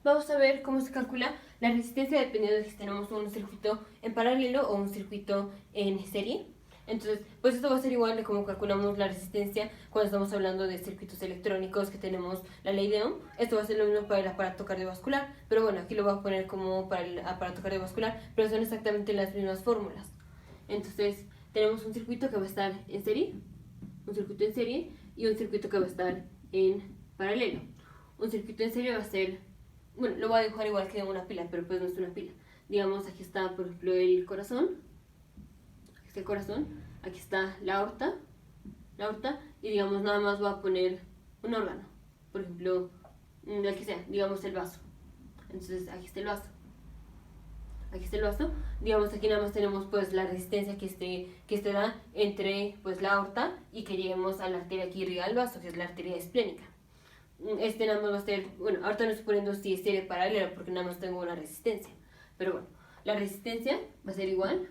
Vamos a ver cómo se calcula la resistencia dependiendo de si tenemos un circuito en paralelo o un circuito en serie. Entonces, pues esto va a ser igual de cómo calculamos la resistencia cuando estamos hablando de circuitos electrónicos que tenemos la ley de Ohm. Esto va a ser lo mismo para el aparato cardiovascular, pero bueno, aquí lo voy a poner como para el aparato cardiovascular, pero son exactamente las mismas fórmulas. Entonces, tenemos un circuito que va a estar en serie, un circuito en serie y un circuito que va a estar en paralelo. Un circuito en serie va a ser, bueno, lo voy a dibujar igual que una pila, pero pues no es una pila. Digamos, aquí está, por ejemplo, el corazón, aquí está el corazón, aquí está la aorta, y digamos, nada más voy a poner un órgano, por ejemplo, el que sea, digamos el vaso. Entonces, aquí está el vaso. Aquí está el vaso. Digamos, aquí nada más tenemos pues la resistencia que este da entre pues la aorta y que lleguemos a la arteria que irriga el vaso, que es la arteria esplénica. Este nada más va a ser, bueno, ahorita no estoy poniendo si es serie paralela porque nada más tengo una resistencia. Pero bueno, la resistencia va a ser igual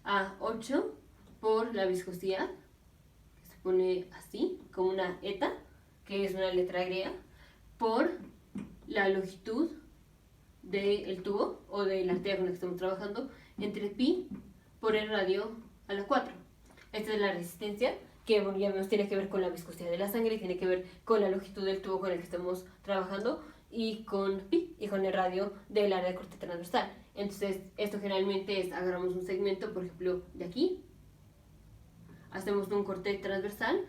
a 8 por la viscosidad, que se pone así, como una eta, que es una letra griega, por la longitud del tubo o de la arteria con la que estamos trabajando entre pi por el radio a la 4. Esta es la resistencia que bueno, ya vemos tiene que ver con la viscosidad de la sangre, tiene que ver con la longitud del tubo con el que estamos trabajando y con pi y con el radio del área de corte transversal. Entonces esto generalmente es, agarramos un segmento, por ejemplo, de aquí, hacemos un corte transversal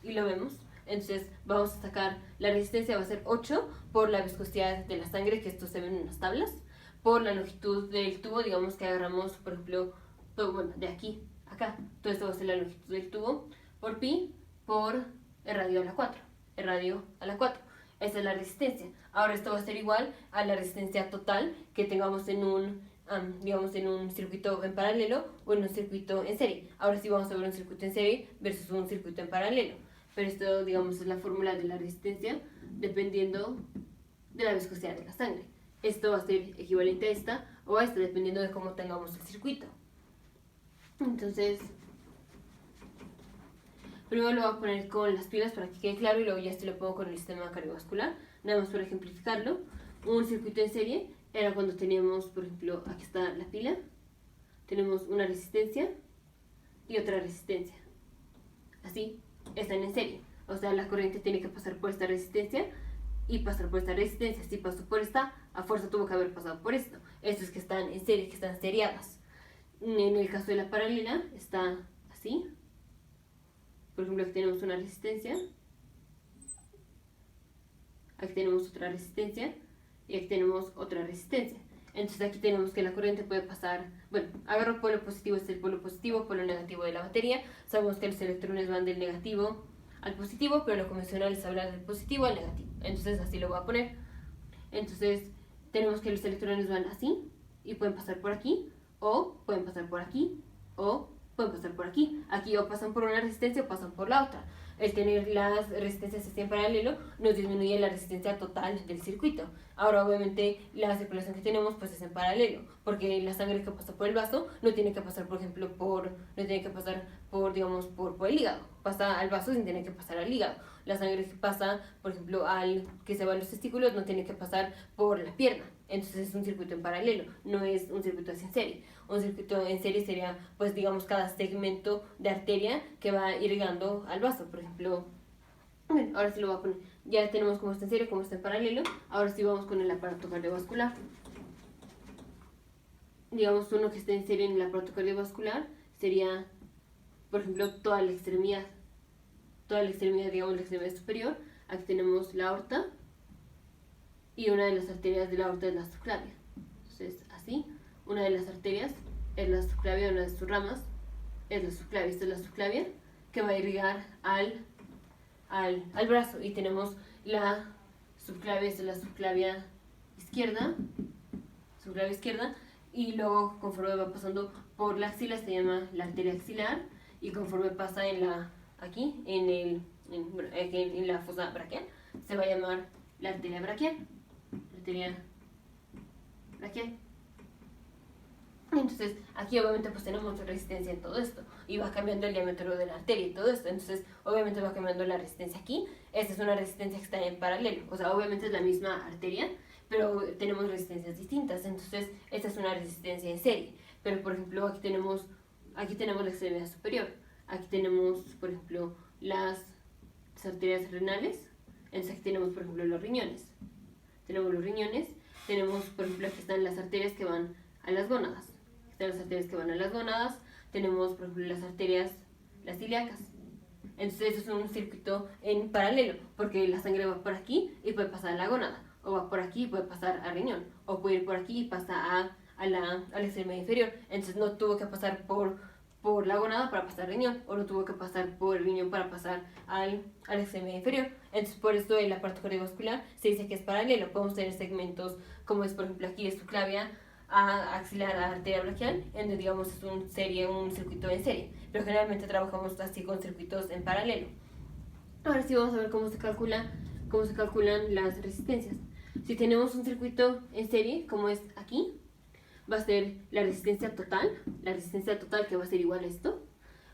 y lo vemos. Entonces vamos a sacar, la resistencia va a ser 8 por la viscosidad de la sangre, que esto se ve en unas tablas, por la longitud del tubo, digamos que agarramos, por ejemplo, bueno, de aquí a acá, todo esto va a ser la longitud del tubo, por pi, por el radio a la 4, el radio a la 4. Esa es la resistencia. Ahora esto va a ser igual a la resistencia total que tengamos en un digamos en un circuito en paralelo o en un circuito en serie. Ahora sí vamos a ver un circuito en serie versus un circuito en paralelo. Pero esto, digamos, es la fórmula de la resistencia dependiendo de la viscosidad de la sangre. Esto va a ser equivalente a esta o a esta dependiendo de cómo tengamos el circuito. Entonces, primero lo voy a poner con las pilas para que quede claro y luego ya lo pongo con el sistema cardiovascular. Nada más para ejemplificarlo. Un circuito en serie era cuando teníamos, por ejemplo, aquí está la pila, tenemos una resistencia y otra resistencia. Así, están en serie. O sea, la corriente tiene que pasar por esta resistencia y pasar por esta resistencia. Si pasó por esta, a fuerza tuvo que haber pasado por esto. Estos que están en serie, que están seriadas. En el caso de la paralela, está así. Por ejemplo, aquí tenemos una resistencia. Aquí tenemos otra resistencia. Y aquí tenemos otra resistencia. Entonces aquí tenemos que la corriente puede pasar, bueno, agarro polo positivo, este es el polo positivo, polo negativo de la batería. Sabemos que los electrones van del negativo al positivo, pero lo convencional es hablar del positivo al negativo. Entonces así lo voy a poner. Entonces tenemos que los electrones van así y pueden pasar por aquí, o pueden pasar por aquí, o pueden pasar por aquí. Aquí o pasan por una resistencia o pasan por la otra. El tener las resistencias así en paralelo nos disminuye la resistencia total del circuito. Ahora obviamente la circulación que tenemos pues es en paralelo, porque la sangre que pasa por el vaso no tiene que pasar, por ejemplo, no tiene que pasar digamos, por el hígado. Pasa al vaso sin tener que pasar al hígado. La sangre que pasa, por ejemplo, que se va a los testículos no tiene que pasar por la pierna. Entonces es un circuito en paralelo, no es un circuito así en serie. Un circuito en serie sería, pues digamos, cada segmento de arteria que va irrigando al vaso. Por ejemplo, bueno, ahora sí lo voy a poner. Ya tenemos cómo está en serie, cómo está en paralelo. Ahora sí vamos con el aparato cardiovascular. Digamos, uno que esté en serie en el aparato cardiovascular sería, por ejemplo, toda la extremidad, digamos, la extremidad superior. Aquí tenemos la aorta y una de las arterias de la aorta es la subclavia. Entonces, así, una de las arterias es la subclavia, una de sus ramas es la subclavia. Esta es la subclavia que va a irrigar al brazo. Y tenemos la subclavia, esta es la subclavia izquierda, y luego conforme va pasando por la axila se llama la arteria axilar, y conforme pasa aquí, en la fosa braquial, se va a llamar la arteria braquial. Entonces, aquí obviamente pues tenemos resistencia en todo esto y va cambiando el diámetro de la arteria y todo esto. Entonces, obviamente va cambiando la resistencia aquí. Esta es una resistencia que está en paralelo. O sea, obviamente es la misma arteria, pero tenemos resistencias distintas. Entonces, esta es una resistencia en serie. Pero, por ejemplo, aquí tenemos la extremidad superior. Aquí tenemos, por ejemplo, las arterias renales. Entonces, aquí tenemos, por ejemplo, los riñones. Tenemos los riñones. Tenemos, por ejemplo, aquí están las arterias que van a las gónadas. Están las arterias que van a las gónadas. Tenemos, por ejemplo, las arterias, las ilíacas. Entonces, eso es un circuito en paralelo, porque la sangre va por aquí y puede pasar a la gónada. O va por aquí y puede pasar al riñón. O puede ir por aquí y pasa a la extremidad inferior. Entonces, no tuvo que pasar por la gónada para pasar al riñón. O no tuvo que pasar por el riñón para pasar a la extremidad inferior. Entonces, por eso el aparato cardiovascular se dice que es paralelo. Podemos tener segmentos como es, por ejemplo, aquí de subclavia a axilar a arteria braquial, en donde digamos es un circuito en serie, pero generalmente trabajamos así con circuitos en paralelo. Ahora sí vamos a ver cómo se calculan las resistencias. Si tenemos un circuito en serie, como es aquí, va a ser la resistencia total que va a ser igual a esto,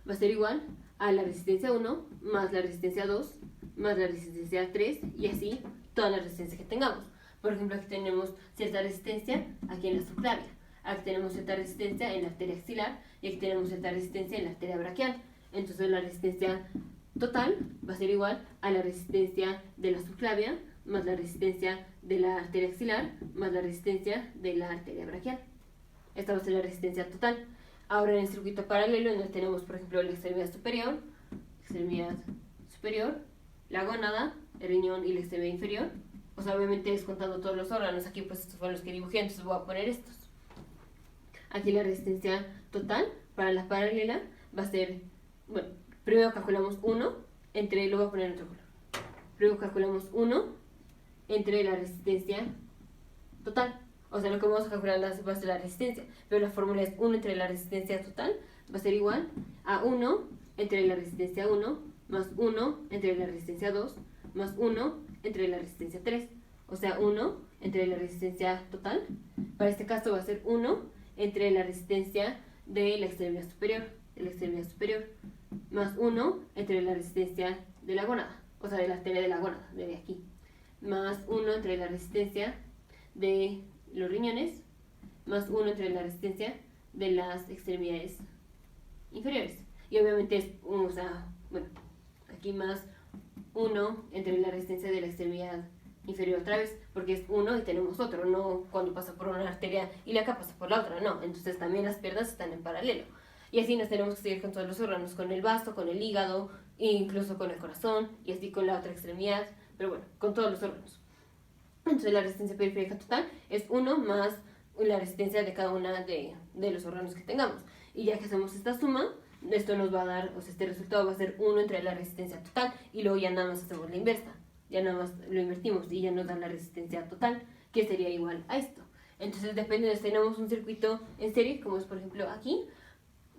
va a ser igual a la resistencia 1 más la resistencia 2 más la resistencia 3 y así todas las resistencias que tengamos. Por ejemplo, aquí tenemos cierta resistencia aquí en la subclavia, aquí tenemos cierta resistencia en la arteria axilar y aquí tenemos cierta resistencia en la arteria braquial. Entonces la resistencia total va a ser igual a la resistencia de la subclavia más la resistencia de la arteria axilar más la resistencia de la arteria braquial. Esta va a ser la resistencia total. Ahora en el circuito paralelo, donde tenemos, por ejemplo, la extremidad superior, la gónada, el riñón y la extremidad inferior. O sea, obviamente descontando todos los órganos. Aquí pues estos fueron los que dibujé, entonces voy a poner estos. Aquí la resistencia total para la paralela va a ser, bueno, primero calculamos 1 entre, lo voy a poner en otro color. Primero calculamos 1 entre la resistencia total. O sea, lo que vamos a calcular va a ser la resistencia, pero la fórmula es 1 entre la resistencia total va a ser igual a 1 entre la resistencia 1 más 1 entre la resistencia 2 más 1 entre la resistencia 3. O sea, 1 entre la resistencia total. Para este caso va a ser 1 entre la resistencia de la extremidad superior, más 1 entre la resistencia de la gónada, o sea, de la arteria de la gónada, de aquí, más 1 entre la resistencia de los riñones, más 1 entre la resistencia de las extremidades inferiores. Y obviamente es, o sea, bueno, aquí más 1 entre la resistencia de la extremidad inferior otra vez, porque es uno y tenemos otro, no cuando pasa por una arteria y la acá pasa por la otra, no. Entonces también las piernas están en paralelo. Y así nos tenemos que seguir con todos los órganos, con el vaso, con el hígado, e incluso con el corazón, y así con la otra extremidad, pero bueno, con todos los órganos. Entonces la resistencia periférica total es 1 más la resistencia de cada una de los órganos que tengamos. Y ya que hacemos esta suma, esto nos va a dar, o sea, este resultado va a ser 1 entre la resistencia total, y luego ya nada más hacemos la inversa. Ya nada más lo invertimos y ya nos da la resistencia total, que sería igual a esto. Entonces depende de si tenemos un circuito en serie, como es por ejemplo aquí,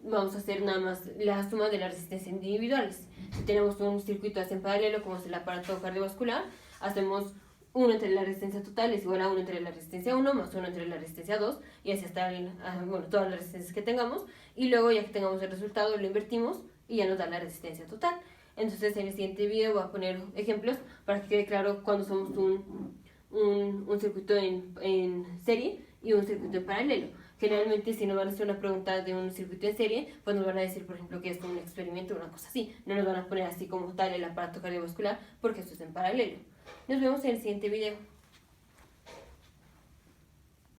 vamos a hacer nada más la suma de las resistencias individuales. Si tenemos un circuito así en paralelo, como es el aparato cardiovascular, hacemos 1 entre la resistencia total es igual a 1 entre la resistencia 1 más 1 entre la resistencia 2, y así hasta bueno, todas las resistencias que tengamos, y luego ya que tengamos el resultado lo invertimos y ya nos da la resistencia total. Entonces en el siguiente video voy a poner ejemplos para que quede claro cuando somos un circuito en serie y un circuito en paralelo. Generalmente si nos van a hacer una pregunta de un circuito en serie, pues nos van a decir, por ejemplo, que es un experimento o una cosa así. No nos van a poner así como tal el aparato cardiovascular porque esto es en paralelo. Nos vemos en el siguiente video.